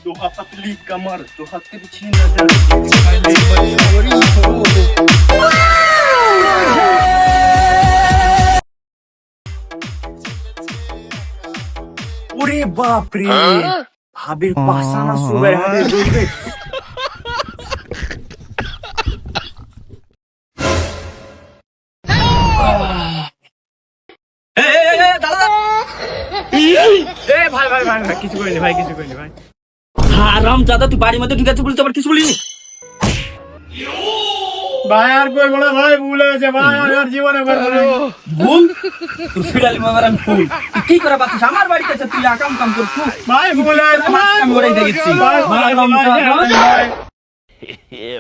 Doha patli kamar, doha tirchi nazar, pehli bachori ho. ওরে বাপ রে, ভাবির পাসানা সুবের হাতে ধরবে। ভাই ভাই ভাই ভাই কিছু করিনি ভাই, কিছু করিনি ভাই। হারাম দাদা, তুই বাড়ির মধ্যে ঢুকেছিস বলিস, আবার কিছু বলিনি ভাই। আর করবো না ভাই, ভুল হয়েছে ভাই, আর জীবনে করবো না। ভুল তুই ফিরালি মামার, আমি ভুল তুই কি করে পাচ্ছিস আমার বাড়িতে এসে তুই আকাম কাম করছিস ভাই। ভুল হয়েছে ভাই, আমি ওরাই দেখেছি ভাই,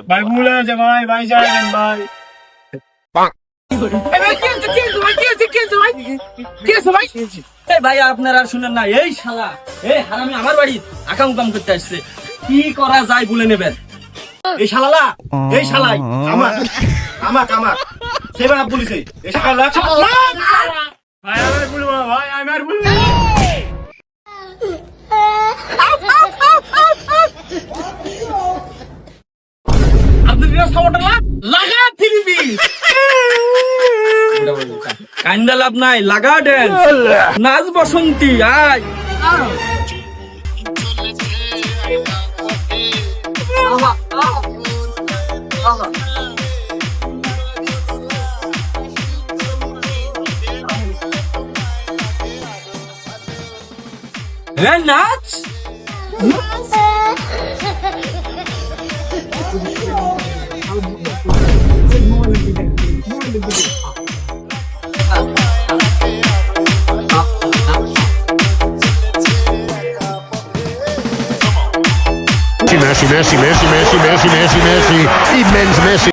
ভাই ভুল হয়েছে ভাই, ভাই জানেন ভাই। ভাই আপনার আর শুনেন না, এই শালা এই হারামি আমার বাড়ি আকাম কাম করতে আসছে, কি করা যায় বলে নেবেন। এই শালালা, এই শালাই আমার আমাক আমাক সেবা বলিছে, এই শালা ভাই আমার বলবো ভাই, আমার বলবো আব্দুল বিরাজ খাবারটা লাগা দিবি। কান্দা লাভ নাই, লাগা ড্যান্স নাচ বসন্তী আয়। নাচ Messi, Messi, Messi, Messi, Messi, Messi, Messi, immens Messi.